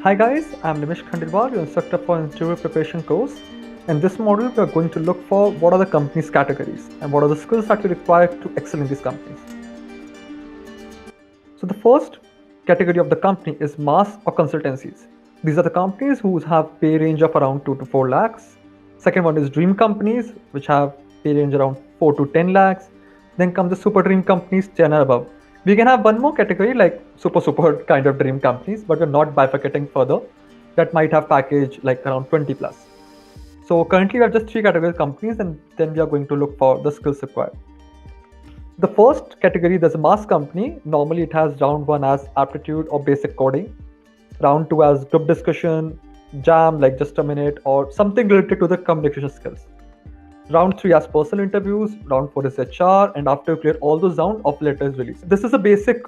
Hi guys, I'm Nimish Khandelwal, your instructor for interview preparation course. In this module, we are going to look for what are the company's categories and what are the skills that we require to excel in these companies. So the first category of the company is mass or consultancies. These are the companies who have pay range of around 2 to 4 lakhs. Second one is dream companies, which have pay range around 4 to 10 lakhs. Then comes the super dream companies, 10 and above. We can have one more category like super kind of dream companies, but we're not bifurcating further. That might have package like around 20 plus. So currently we have just three category companies, and then we are going to look for the skills required. The first category, there's a mass company. Normally it has round one as aptitude or basic coding, round two as group discussion, jam like just a minute, or something related to the communication skills. Round three as personal interviews, round four is HR, and after you clear all those rounds, offer letter is released. This is a basic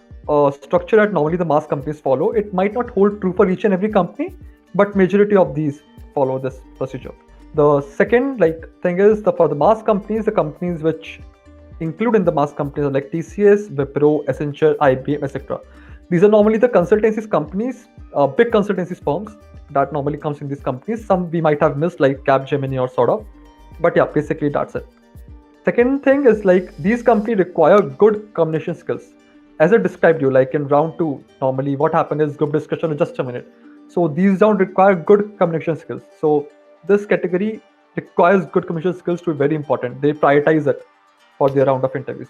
structure that normally the mass companies follow. It might not hold true for each and every company, but majority of these follow this procedure. The second thing is for the mass companies, the companies which include in the mass companies are like TCS, Wipro, Accenture, IBM, etc. These are normally the consultancies companies, big consultancies firms that normally comes in these companies. Some we might have missed like Capgemini or sort of, but yeah, basically that's it. Second thing is like these companies require good communication skills. As I described you, like in round two, normally what happened is group discussion in just a minute. So these rounds require good communication skills. So this category requires good communication skills to be very important. They prioritize it for their round of interviews.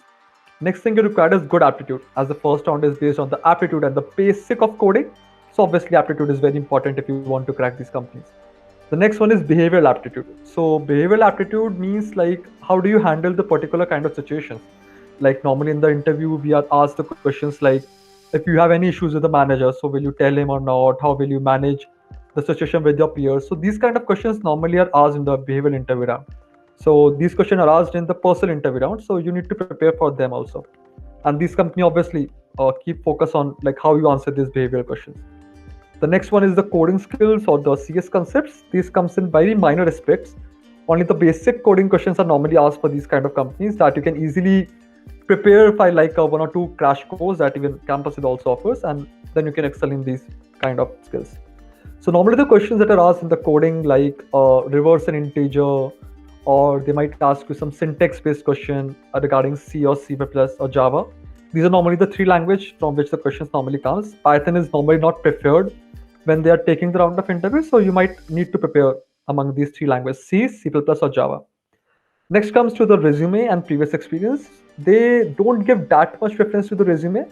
Next thing you require is good aptitude, as the first round is based on the aptitude and the basic of coding. So obviously aptitude is very important if you want to crack these companies. The next one is behavioral aptitude. So behavioral aptitude means like how do you handle the particular kind of situations. Like normally in the interview we are asked the questions like if you have any issues with the manager, so will you tell him or not? How will you manage the situation with your peers? So these kind of questions normally are asked in the behavioral interview round. So these questions are asked in the personal interview round. So you need to prepare for them also. And these company obviously keep focus on like how you answer these behavioral questions. The next one is the coding skills or the CS concepts. These comes in very minor aspects. Only the basic coding questions are normally asked for these kind of companies that you can easily prepare by like a one or two crash course that even campus it also offers, and then you can excel in these kind of skills. So normally the questions that are asked in the coding like reverse an integer, or they might ask you some syntax based question regarding C or C++ or Java. These are normally the three language from which the questions normally comes. Python is normally not preferred when they are taking the round of interview, so you might need to prepare among these three languages, C, C++ or Java. Next comes to the resume and previous experience. They don't give that much preference to the resume.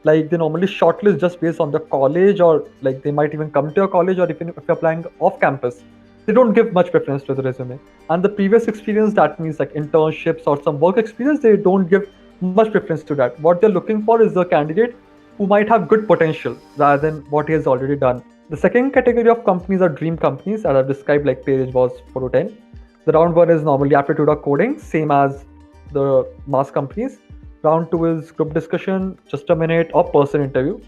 Like they normally shortlist just based on the college, or like they might even come to your college, or if you're applying off campus, they don't give much preference to the resume. And the previous experience, that means like internships or some work experience, they don't give much preference to that. What they're looking for is the candidate who might have good potential rather than what he has already done. The second category of companies are dream companies, as I've described, like pay range was 4 to 10. The round one is normally aptitude or coding, same as the mass companies. Round two is group discussion, just a minute, or person interview.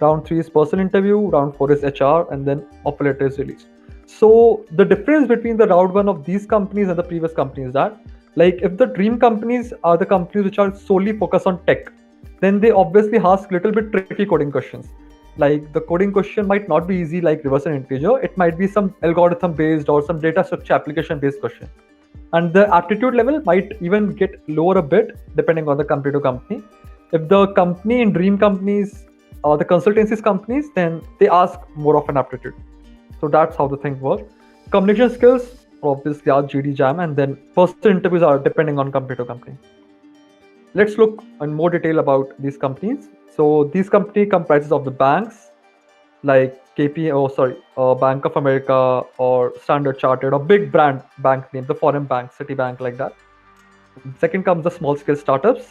Round three is person interview. Round four is HR, and then offer letter is released. So the difference between the round one of these companies and the previous companies is that, like, if the dream companies are the companies which are solely focused on tech, then they obviously ask little bit tricky coding questions. Like the coding question might not be easy like reverse an integer. It might be some algorithm based or some data structure application based question. And the aptitude level might even get lower a bit depending on the company to company. If the company in dream companies or the consultancies companies, then they ask more of an aptitude. So that's how the thing works. Communication skills obviously are GD Jam, and then personal interviews are depending on company to company. Let's look in more detail about these companies. So these company comprises of the banks like Bank of America or Standard Chartered or big brand bank name, the foreign bank, Citibank, like that. Second comes the small scale startups,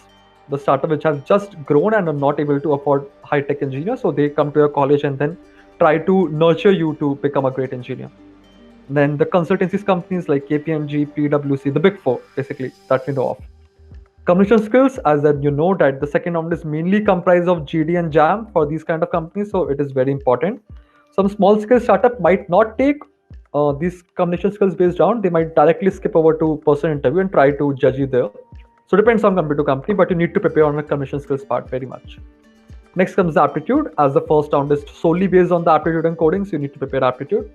the startup which have just grown and are not able to afford high tech engineers, so they come to your college and then try to nurture you to become a great engineer. Then the consultancies companies like KPMG, PwC, the big four basically that we know of. Communication skills, as that you know that the second round is mainly comprised of GD and Jam for these kind of companies, so it is very important. Some small scale startup might not take these communication skills based round. They might directly skip over to person interview and try to judge you there. So it depends on company to company, but you need to prepare on the communication skills part very much. Next comes the aptitude. As the first round is solely based on the aptitude and coding, so you need to prepare aptitude.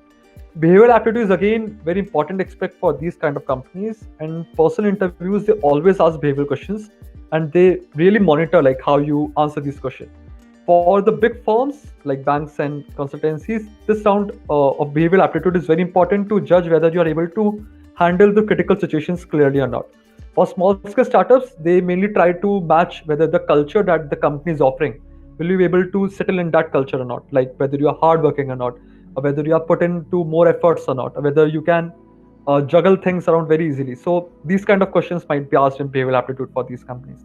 Behavioral aptitude is again very important aspect for these kind of companies. And personal interviews, they always ask behavioral questions, and they really monitor like how you answer these questions. For the big firms like banks and consultancies, this round of behavioral aptitude is very important to judge whether you are able to handle the critical situations clearly or not. For small scale startups, they mainly try to match whether the culture that the company is offering, will you be able to settle in that culture or not, like whether you are hardworking or not, or whether you are put into more efforts or not, or whether you can juggle things around very easily. So these kind of questions might be asked in behavioral aptitude for these companies.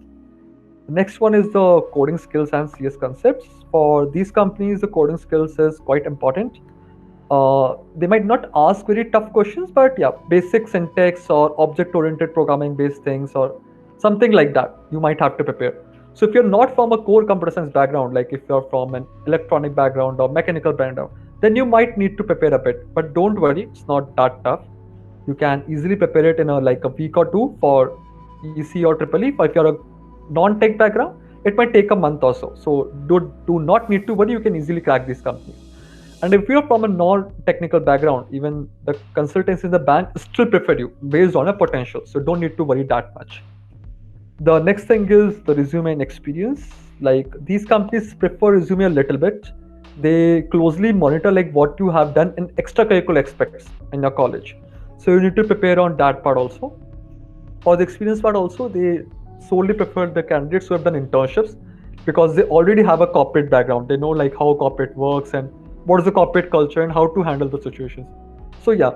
The next one is the coding skills and CS concepts. For these companies, the coding skills is quite important. They might not ask very tough questions, but yeah, basic syntax or object-oriented programming based things or something like that, you might have to prepare. So if you're not from a core computer science background, like if you're from an electronic background or mechanical background, then you might need to prepare a bit. But don't worry, it's not that tough. You can easily prepare it in a week or two for EC or Triple E. But if you're a non-tech background, it might take a month or so. So do not need to worry. You can easily crack these companies. And if you're from a non-technical background, even the consultants in the bank still prefer you based on a potential. So don't need to worry that much. The next thing is the resume and experience. Like these companies prefer resume a little bit. They closely monitor like what you have done in extracurricular aspects in your college. So you need to prepare on that part also. For the experience part also, they solely prefer the candidates who have done internships because they already have a corporate background. They know like how corporate works and what is the corporate culture and how to handle the situations. So yeah,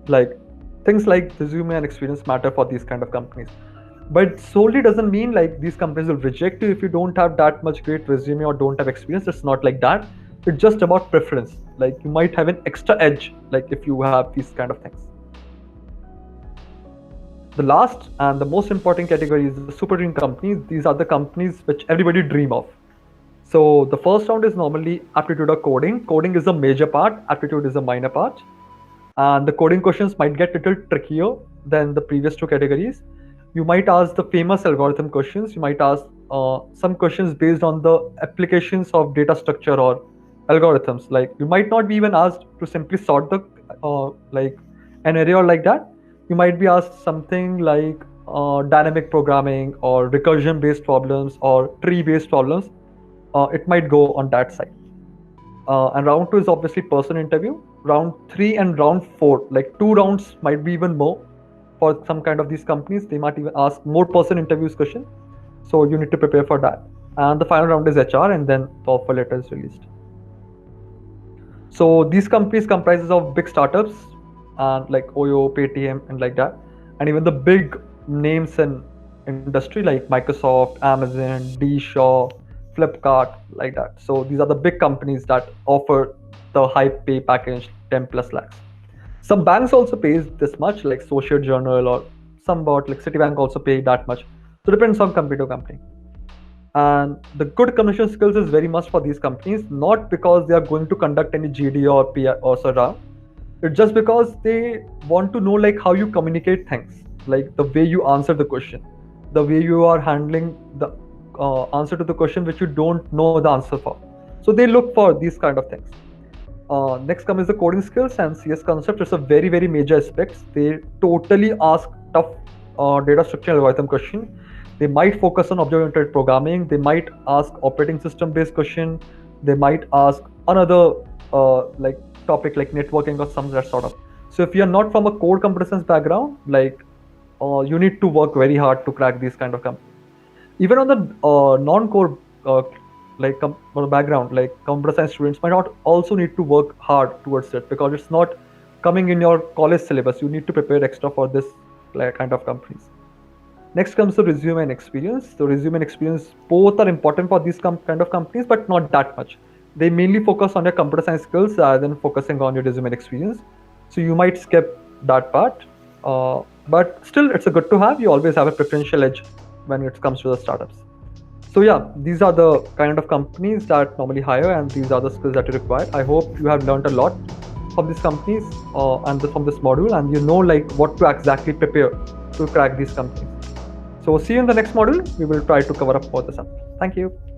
like things like resume and experience matter for these kind of companies. But solely doesn't mean like these companies will reject you if you don't have that much great resume or don't have experience. It's not like that. It's just about preference. Like you might have an extra edge, like if you have these kind of things. The last and the most important category is the super dream companies. These are the companies which everybody dream of. So the first round is normally aptitude or coding. Coding is a major part, aptitude is a minor part. And the coding questions might get a little trickier than the previous two categories. You might ask the famous algorithm questions. You might ask some questions based on the applications of data structure or algorithms. Like you might not be even asked to simply sort the like an array or like that. You might be asked something like dynamic programming or recursion based problems or tree based problems. It might go on that side. And round 2 is obviously person interview. Round 3 and round 4, like 2 rounds might be even more for some kind of these companies. They might even ask more person interviews question. So you need to prepare for that. And the final round is HR, and then the offer letter is released. So these companies comprises of big startups and like Oyo, Paytm, and like that, and even the big names in industry like Microsoft, Amazon, D Shaw, Flipkart, like that. So these are the big companies that offer the high pay package, 10 plus lakhs. Some banks also pays this much, like Social Journal or somewhat like Citibank also pay that much. So it depends on company to company. And the good communication skills is very much for these companies, not because they are going to conduct any GD or PR or SRA. It's just because they want to know like how you communicate things, like the way you answer the question, the way you are handling the answer to the question which you don't know the answer for. So they look for these kind of things. Next comes the coding skills and CS concept. It's a very, very major aspect. They totally ask tough data structure algorithm question. They might focus on object-oriented programming. They might ask operating system-based question. They might ask another like topic like networking or some that sort of. So if you are not from a core computer science background, like you need to work very hard to crack these kind of companies. Even on the non-core background, like computer science students might not also need to work hard towards it because it's not coming in your college syllabus. You need to prepare extra for this like kind of companies. Next comes the resume and experience. So resume and experience both are important for these kind of companies, but not that much. They mainly focus on your computer science skills rather than focusing on your resume and experience. So you might skip that part, but still it's a good to have. You always have a preferential edge when it comes to the startups. So yeah, these are the kind of companies that normally hire, and these are the skills that you require. I hope you have learned a lot from these companies and from this module, and you know like what to exactly prepare to crack these companies. So see you in the next module. We will try to cover up all this up. Thank you.